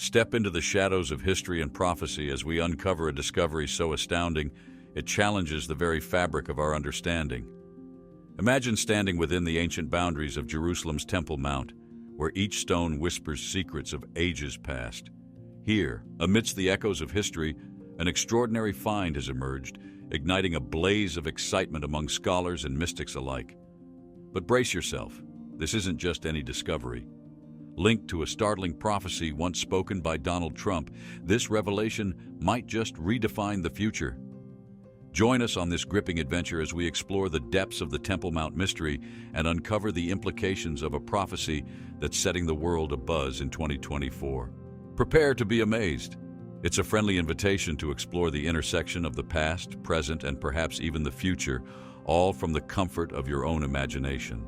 Step into the shadows of history and prophecy as we uncover a discovery so astounding it challenges the very fabric of our understanding. Imagine standing within the ancient boundaries of Jerusalem's Temple Mount, where each stone whispers secrets of ages past. Here, amidst the echoes of history, an extraordinary find has emerged, igniting a blaze of excitement among scholars and mystics alike. But brace yourself, this isn't just any discovery. Linked to a startling prophecy once spoken by Donald Trump, this revelation might just redefine the future. Join us on this gripping adventure as we explore the depths of the Temple Mount mystery and uncover the implications of a prophecy that's setting the world abuzz in 2024. Prepare to be amazed. It's a friendly invitation to explore the intersection of the past, present, and perhaps even the future, all from the comfort of your own imagination.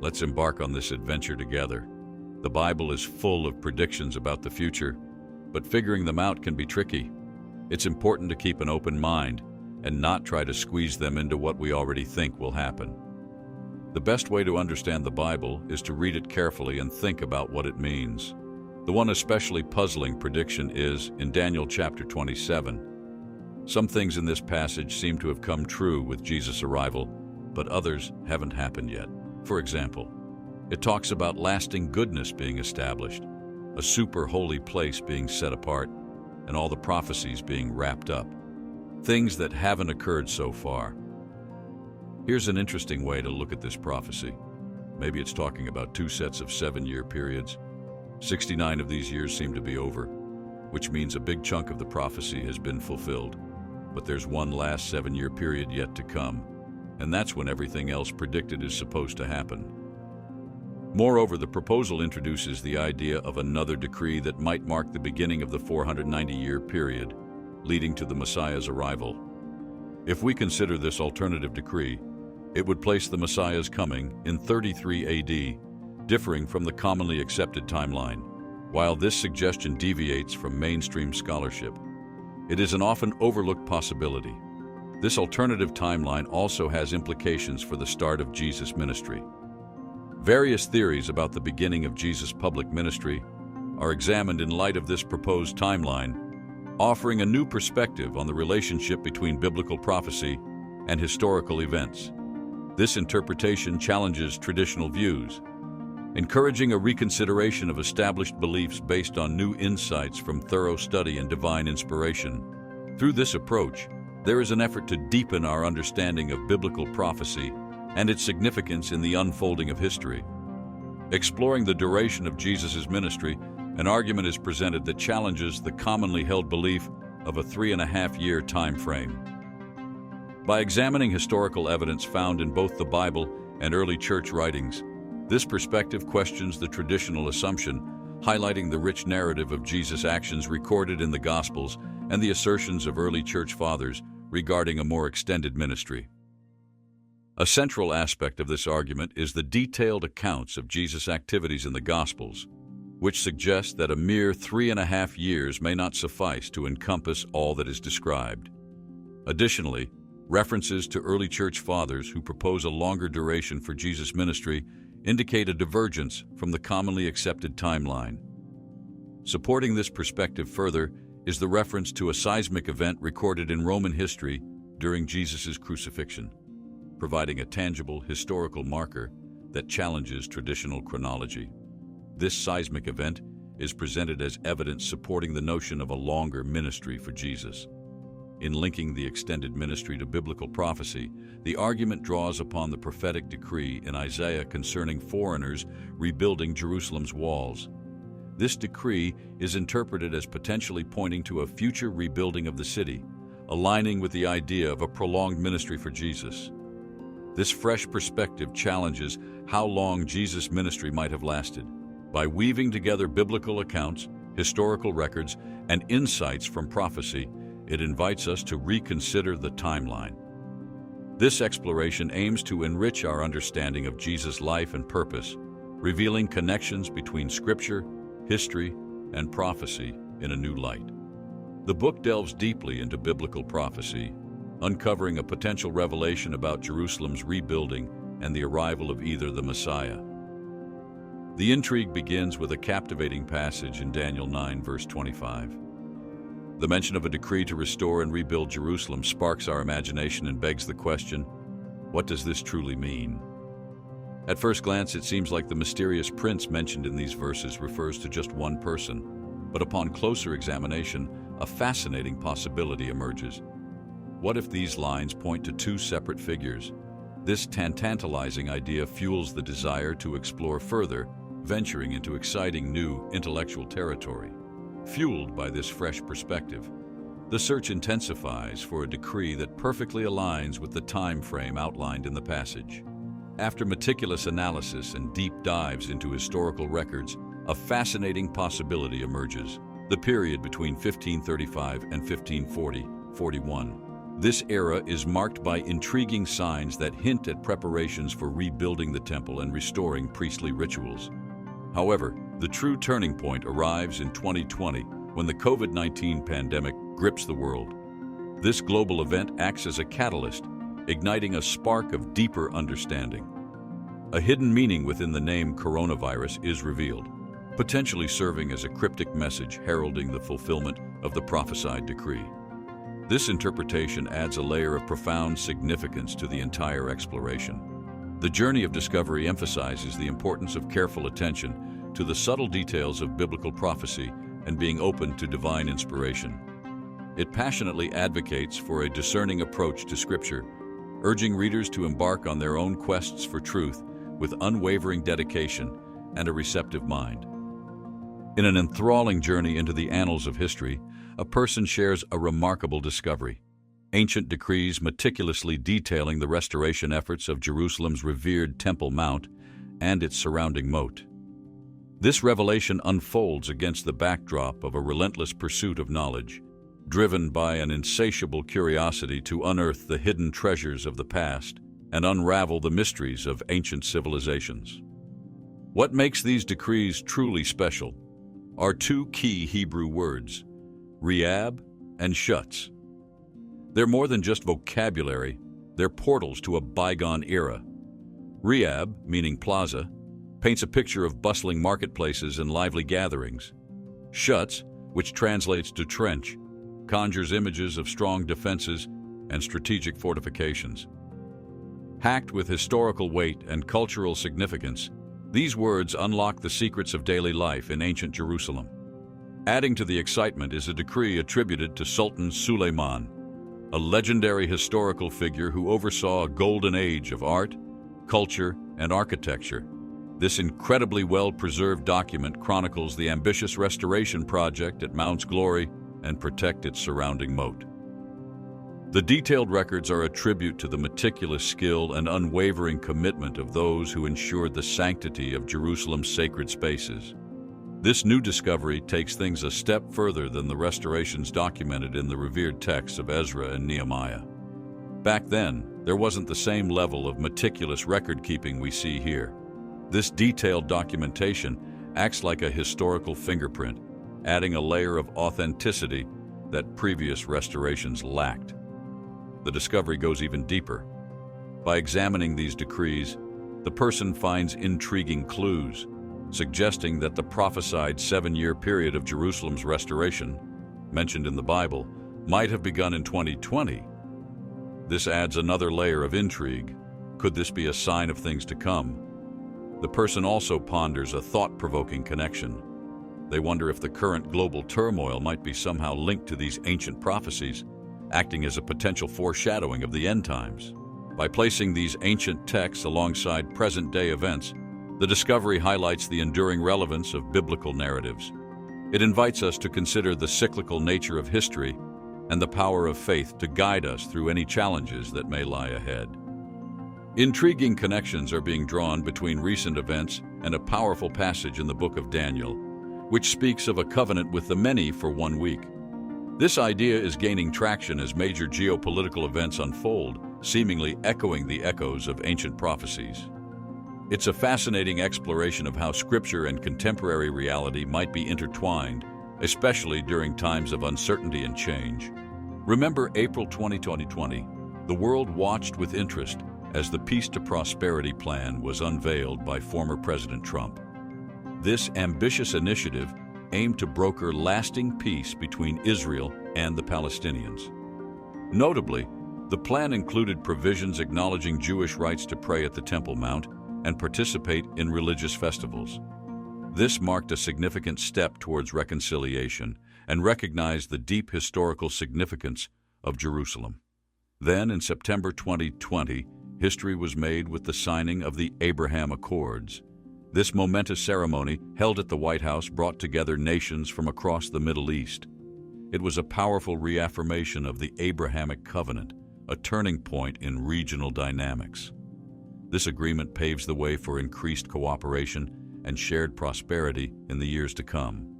Let's embark on this adventure together. The Bible is full of predictions about the future, but figuring them out can be tricky. It's important to keep an open mind and not try to squeeze them into what we already think will happen. The best way to understand the Bible is to read it carefully and think about what it means. The one especially puzzling prediction is in Daniel chapter 27. Some things in this passage seem to have come true with Jesus' arrival, but others haven't happened yet. For example, it talks about lasting goodness being established, a super holy place being set apart, and all the prophecies being wrapped up. Things that haven't occurred so far. Here's an interesting way to look at this prophecy. Maybe it's talking about 2 sets of 7-year periods. 69 of these years seem to be over, which means a big chunk of the prophecy has been fulfilled. But there's one last 7-year period yet to come, and that's when everything else predicted is supposed to happen. Moreover, the proposal introduces the idea of another decree that might mark the beginning of the 490-year period, leading to the Messiah's arrival. If we consider this alternative decree, it would place the Messiah's coming in 33 AD, differing from the commonly accepted timeline. While this suggestion deviates from mainstream scholarship, it is an often overlooked possibility. This alternative timeline also has implications for the start of Jesus' ministry. Various theories about the beginning of Jesus' public ministry are examined in light of this proposed timeline, offering a new perspective on the relationship between biblical prophecy and historical events. This interpretation challenges traditional views, encouraging a reconsideration of established beliefs based on new insights from thorough study and divine inspiration. Through this approach, there is an effort to deepen our understanding of biblical prophecy and its significance in the unfolding of history. Exploring the duration of Jesus' ministry, an argument is presented that challenges the commonly held belief of a 3.5-year time frame. By examining historical evidence found in both the Bible and early church writings, this perspective questions the traditional assumption, highlighting the rich narrative of Jesus' actions recorded in the Gospels and the assertions of early church fathers regarding a more extended ministry. A central aspect of this argument is the detailed accounts of Jesus' activities in the Gospels, which suggest that a mere 3.5 years may not suffice to encompass all that is described. Additionally, references to early church fathers who propose a longer duration for Jesus' ministry indicate a divergence from the commonly accepted timeline. Supporting this perspective further is the reference to a seismic event recorded in Roman history during Jesus' crucifixion, providing a tangible historical marker that challenges traditional chronology. This seismic event is presented as evidence supporting the notion of a longer ministry for Jesus. In linking the extended ministry to biblical prophecy, the argument draws upon the prophetic decree in Isaiah concerning foreigners rebuilding Jerusalem's walls. This decree is interpreted as potentially pointing to a future rebuilding of the city, aligning with the idea of a prolonged ministry for Jesus. This fresh perspective challenges how long Jesus' ministry might have lasted. By weaving together biblical accounts, historical records, and insights from prophecy, it invites us to reconsider the timeline. This exploration aims to enrich our understanding of Jesus' life and purpose, revealing connections between Scripture, history, and prophecy in a new light. The book delves deeply into biblical prophecy, uncovering a potential revelation about Jerusalem's rebuilding and the arrival of either the Messiah. The intrigue begins with a captivating passage in Daniel 9, verse 25. The mention of a decree to restore and rebuild Jerusalem sparks our imagination and begs the question, what does this truly mean? At first glance, it seems like the mysterious prince mentioned in these verses refers to just one person, but upon closer examination, a fascinating possibility emerges. What if these lines point to two separate figures? This tantalizing idea fuels the desire to explore further, venturing into exciting new intellectual territory. Fueled by this fresh perspective, the search intensifies for a decree that perfectly aligns with the time frame outlined in the passage. After meticulous analysis and deep dives into historical records, a fascinating possibility emerges: the period between 1535 and 1541. This era is marked by intriguing signs that hint at preparations for rebuilding the temple and restoring priestly rituals. However, the true turning point arrives in 2020 when the COVID-19 pandemic grips the world. This global event acts as a catalyst, igniting a spark of deeper understanding. A hidden meaning within the name coronavirus is revealed, potentially serving as a cryptic message heralding the fulfillment of the prophesied decree. This interpretation adds a layer of profound significance to the entire exploration. The journey of discovery emphasizes the importance of careful attention to the subtle details of biblical prophecy and being open to divine inspiration. It passionately advocates for a discerning approach to Scripture, urging readers to embark on their own quests for truth with unwavering dedication and a receptive mind. In an enthralling journey into the annals of history, a person shares a remarkable discovery: ancient decrees meticulously detailing the restoration efforts of Jerusalem's revered Temple Mount and its surrounding moat. This revelation unfolds against the backdrop of a relentless pursuit of knowledge, driven by an insatiable curiosity to unearth the hidden treasures of the past and unravel the mysteries of ancient civilizations. What makes these decrees truly special are two key Hebrew words: Reab and Shutz. They're more than just vocabulary, they're portals to a bygone era. Reab, meaning plaza, paints a picture of bustling marketplaces and lively gatherings. Shutz, which translates to trench, conjures images of strong defenses and strategic fortifications. Packed with historical weight and cultural significance, these words unlock the secrets of daily life in ancient Jerusalem. Adding to the excitement is a decree attributed to Sultan Suleiman, a legendary historical figure who oversaw a golden age of art, culture, and architecture. This incredibly well-preserved document chronicles the ambitious restoration project at Mount's glory and protect its surrounding moat. The detailed records are a tribute to the meticulous skill and unwavering commitment of those who ensured the sanctity of Jerusalem's sacred spaces. This new discovery takes things a step further than the restorations documented in the revered texts of Ezra and Nehemiah. Back then, there wasn't the same level of meticulous record-keeping we see here. This detailed documentation acts like a historical fingerprint, adding a layer of authenticity that previous restorations lacked. The discovery goes even deeper. By examining these decrees, the person finds intriguing clues, suggesting that the prophesied 7-year period of Jerusalem's restoration, mentioned in the Bible, might have begun in 2020. This adds another layer of intrigue. Could this be a sign of things to come? The person also ponders a thought-provoking connection. They wonder if the current global turmoil might be somehow linked to these ancient prophecies, acting as a potential foreshadowing of the end times. By placing these ancient texts alongside present-day events, the discovery highlights the enduring relevance of biblical narratives. It invites us to consider the cyclical nature of history and the power of faith to guide us through any challenges that may lie ahead. Intriguing connections are being drawn between recent events and a powerful passage in the book of Daniel, which speaks of a covenant with the many for 1 week. This idea is gaining traction as major geopolitical events unfold, seemingly echoing the echoes of ancient prophecies. It's a fascinating exploration of how Scripture and contemporary reality might be intertwined, especially during times of uncertainty and change. Remember April 2020, the world watched with interest as the Peace to Prosperity plan was unveiled by former President Trump. This ambitious initiative aimed to broker lasting peace between Israel and the Palestinians. Notably, the plan included provisions acknowledging Jewish rights to pray at the Temple Mount and participate in religious festivals. This marked a significant step towards reconciliation and recognized the deep historical significance of Jerusalem. Then, in September 2020, history was made with the signing of the Abraham Accords. This momentous ceremony, held at the White House, brought together nations from across the Middle East. It was a powerful reaffirmation of the Abrahamic covenant, a turning point in regional dynamics. This agreement paves the way for increased cooperation and shared prosperity in the years to come.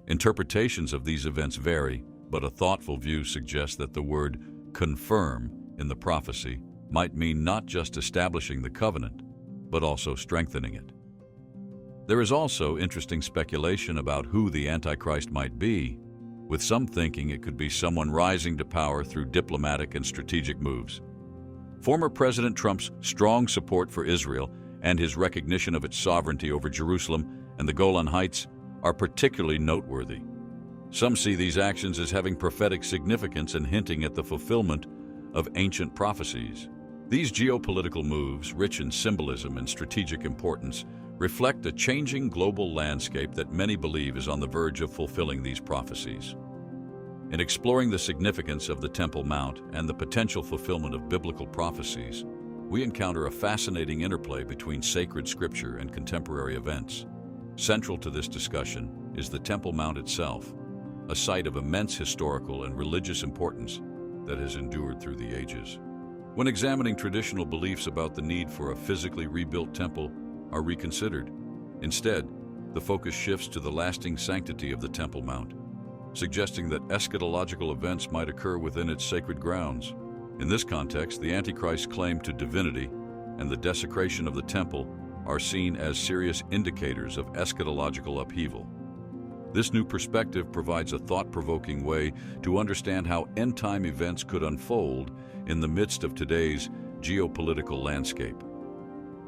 Interpretations of these events vary, but a thoughtful view suggests that the word confirm in the prophecy might mean not just establishing the covenant, but also strengthening it. There is also interesting speculation about who the Antichrist might be, with some thinking it could be someone rising to power through diplomatic and strategic moves. Former President Trump's strong support for Israel and his recognition of its sovereignty over Jerusalem and the Golan Heights are particularly noteworthy. Some see these actions as having prophetic significance and hinting at the fulfillment of ancient prophecies. These geopolitical moves, rich in symbolism and strategic importance, reflect a changing global landscape that many believe is on the verge of fulfilling these prophecies. In exploring the significance of the Temple Mount and the potential fulfillment of biblical prophecies, we encounter a fascinating interplay between sacred scripture and contemporary events. Central to this discussion is the Temple Mount itself, a site of immense historical and religious importance that has endured through the ages. When examining traditional beliefs about the need for a physically rebuilt temple are reconsidered, instead, the focus shifts to the lasting sanctity of the Temple Mount, suggesting that eschatological events might occur within its sacred grounds. In this context, the Antichrist's claim to divinity and the desecration of the temple are seen as serious indicators of eschatological upheaval. This new perspective provides a thought-provoking way to understand how end-time events could unfold in the midst of today's geopolitical landscape.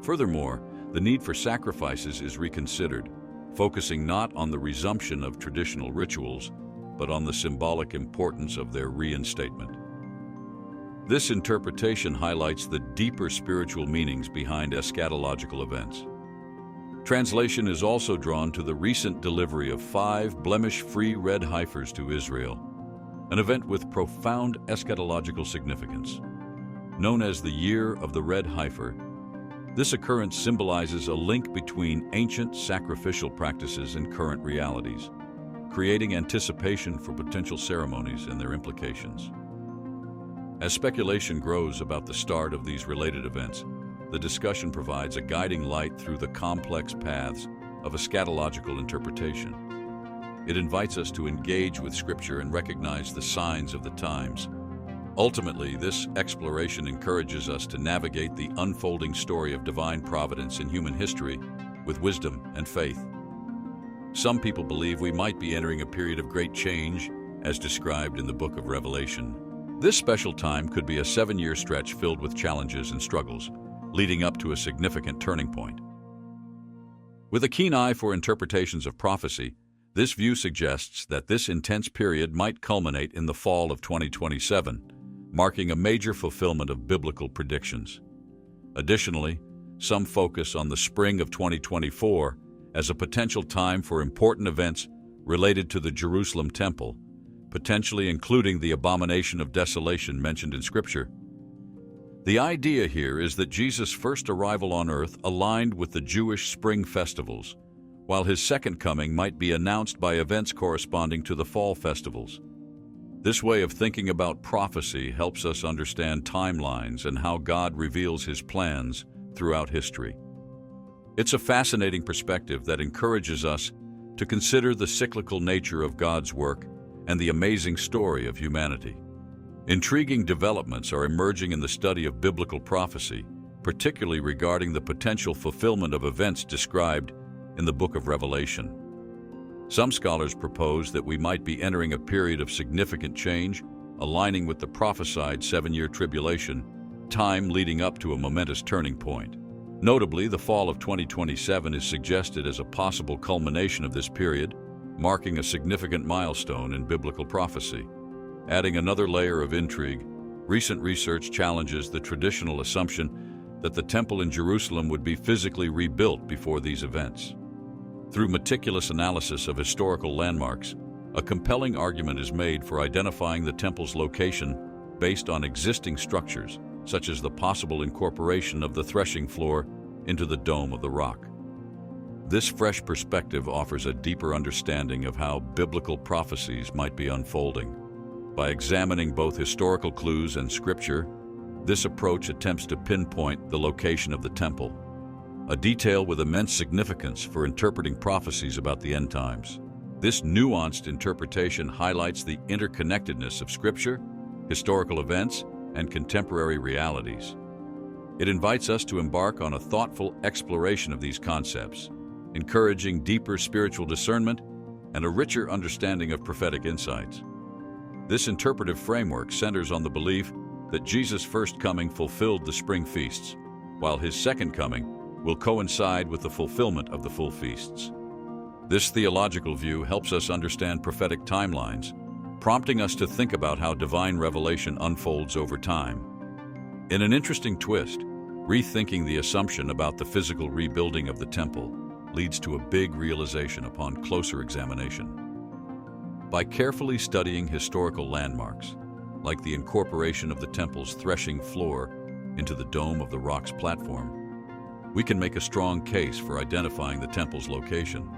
Furthermore, the need for sacrifices is reconsidered, focusing not on the resumption of traditional rituals, but on the symbolic importance of their reinstatement. This interpretation highlights the deeper spiritual meanings behind eschatological events. Translation is also drawn to the recent delivery of 5 blemish-free red heifers to Israel, an event with profound eschatological significance. Known as the Year of the Red Heifer, this occurrence symbolizes a link between ancient sacrificial practices and current realities, creating anticipation for potential ceremonies and their implications. As speculation grows about the start of these related events, the discussion provides a guiding light through the complex paths of eschatological interpretation. It invites us to engage with Scripture and recognize the signs of the times. Ultimately, this exploration encourages us to navigate the unfolding story of divine providence in human history with wisdom and faith. Some people believe we might be entering a period of great change, as described in the book of Revelation. This special time could be a 7-year stretch filled with challenges and struggles, leading up to a significant turning point. With a keen eye for interpretations of prophecy, this view suggests that this intense period might culminate in the fall of 2027, marking a major fulfillment of biblical predictions. Additionally, some focus on the spring of 2024 as a potential time for important events related to the Jerusalem temple, potentially including the abomination of desolation mentioned in Scripture. The idea here is that Jesus' first arrival on earth aligned with the Jewish spring festivals, while his second coming might be announced by events corresponding to the fall festivals. This way of thinking about prophecy helps us understand timelines and how God reveals his plans throughout history. It's a fascinating perspective that encourages us to consider the cyclical nature of God's work and the amazing story of humanity. Intriguing developments are emerging in the study of biblical prophecy, particularly regarding the potential fulfillment of events described in the book of Revelation. Some scholars propose that we might be entering a period of significant change, aligning with the prophesied 7-year tribulation, time leading up to a momentous turning point. Notably, the fall of 2027 is suggested as a possible culmination of this period, marking a significant milestone in biblical prophecy. Adding another layer of intrigue, recent research challenges the traditional assumption that the temple in Jerusalem would be physically rebuilt before these events. Through meticulous analysis of historical landmarks, a compelling argument is made for identifying the temple's location based on existing structures, such as the possible incorporation of the threshing floor into the dome of the rock. This fresh perspective offers a deeper understanding of how biblical prophecies might be unfolding. By examining both historical clues and scripture, this approach attempts to pinpoint the location of the temple, a detail with immense significance for interpreting prophecies about the end times. This nuanced interpretation highlights the interconnectedness of scripture, historical events, and contemporary realities. It invites us to embark on a thoughtful exploration of these concepts, encouraging deeper spiritual discernment and a richer understanding of prophetic insights. This interpretive framework centers on the belief that Jesus' first coming fulfilled the spring feasts, while his second coming will coincide with the fulfillment of the full feasts. This theological view helps us understand prophetic timelines, prompting us to think about how divine revelation unfolds over time. In an interesting twist, rethinking the assumption about the physical rebuilding of the temple leads to a big realization upon closer examination. By carefully studying historical landmarks, like the incorporation of the temple's threshing floor into the dome of the rock's platform, we can make a strong case for identifying the temple's location.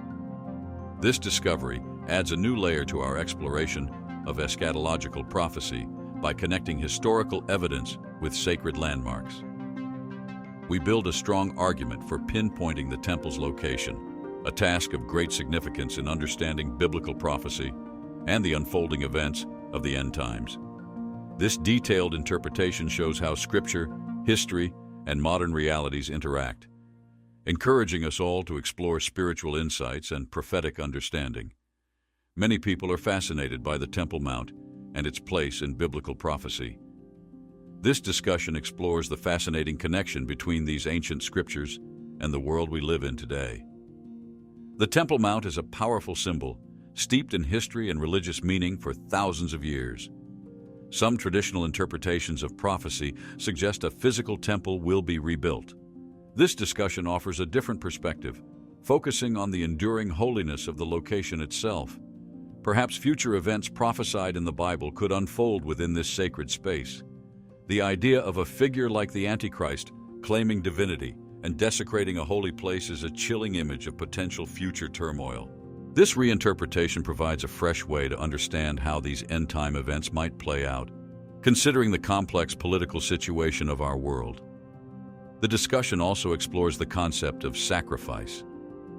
This discovery adds a new layer to our exploration of eschatological prophecy by connecting historical evidence with sacred landmarks. We build a strong argument for pinpointing the temple's location, a task of great significance in understanding biblical prophecy and the unfolding events of the end times. This detailed interpretation shows how scripture, history, and modern realities interact, encouraging us all to explore spiritual insights and prophetic understanding. Many people are fascinated by the Temple Mount and its place in biblical prophecy. This discussion explores the fascinating connection between these ancient scriptures and the world we live in today. The Temple Mount is a powerful symbol, steeped in history and religious meaning for thousands of years. Some traditional interpretations of prophecy suggest a physical temple will be rebuilt. This discussion offers a different perspective, focusing on the enduring holiness of the location itself. Perhaps future events prophesied in the Bible could unfold within this sacred space. The idea of a figure like the Antichrist claiming divinity and desecrating a holy place is a chilling image of potential future turmoil. This reinterpretation provides a fresh way to understand how these end-time events might play out, considering the complex political situation of our world. The discussion also explores the concept of sacrifice.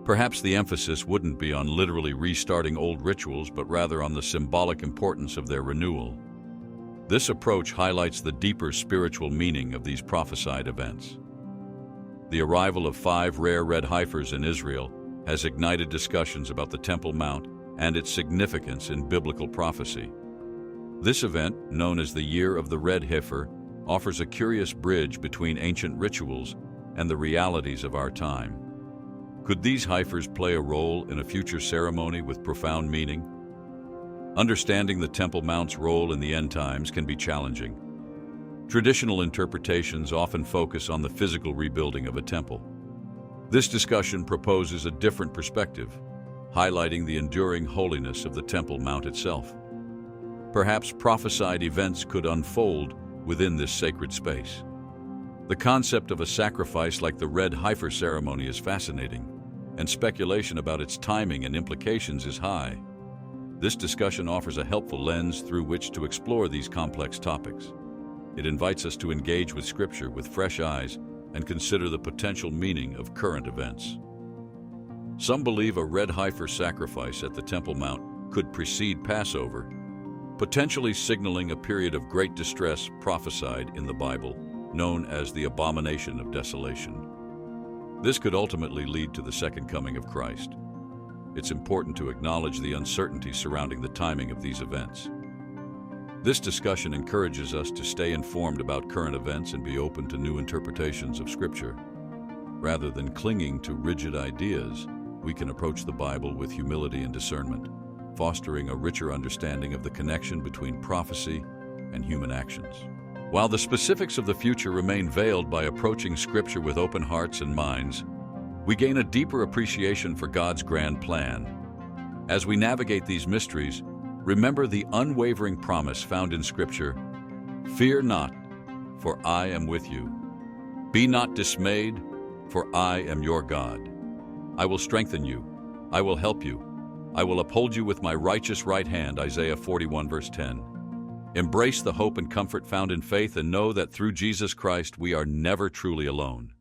Perhaps the emphasis wouldn't be on literally restarting old rituals, but rather on the symbolic importance of their renewal. This approach highlights the deeper spiritual meaning of these prophesied events. The arrival of 5 rare red heifers in Israel has ignited discussions about the Temple Mount and its significance in biblical prophecy. This event, known as the Year of the Red Heifer, offers a curious bridge between ancient rituals and the realities of our time. Could these heifers play a role in a future ceremony with profound meaning? Understanding the Temple Mount's role in the end times can be challenging. Traditional interpretations often focus on the physical rebuilding of a temple. This discussion proposes a different perspective, highlighting the enduring holiness of the Temple Mount itself. Perhaps prophesied events could unfold within this sacred space. The concept of a sacrifice like the red heifer ceremony is fascinating, and speculation about its timing and implications is high. This discussion offers a helpful lens through which to explore these complex topics. It invites us to engage with Scripture with fresh eyes and consider the potential meaning of current events. Some believe a red heifer sacrifice at the Temple Mount could precede Passover, potentially signaling a period of great distress prophesied in the Bible, known as the abomination of desolation. This could ultimately lead to the second coming of Christ. It's important to acknowledge the uncertainty surrounding the timing of these events. This discussion encourages us to stay informed about current events and be open to new interpretations of Scripture. Rather than clinging to rigid ideas, we can approach the Bible with humility and discernment, fostering a richer understanding of the connection between prophecy and human actions. While the specifics of the future remain veiled by approaching Scripture with open hearts and minds, we gain a deeper appreciation for God's grand plan. As we navigate these mysteries, remember the unwavering promise found in Scripture: "Fear not, for I am with you. Be not dismayed, for I am your God. I will strengthen you. I will help you. I will uphold you with my righteous right hand," Isaiah 41 verse 10. Embrace the hope and comfort found in faith and know that through Jesus Christ we are never truly alone.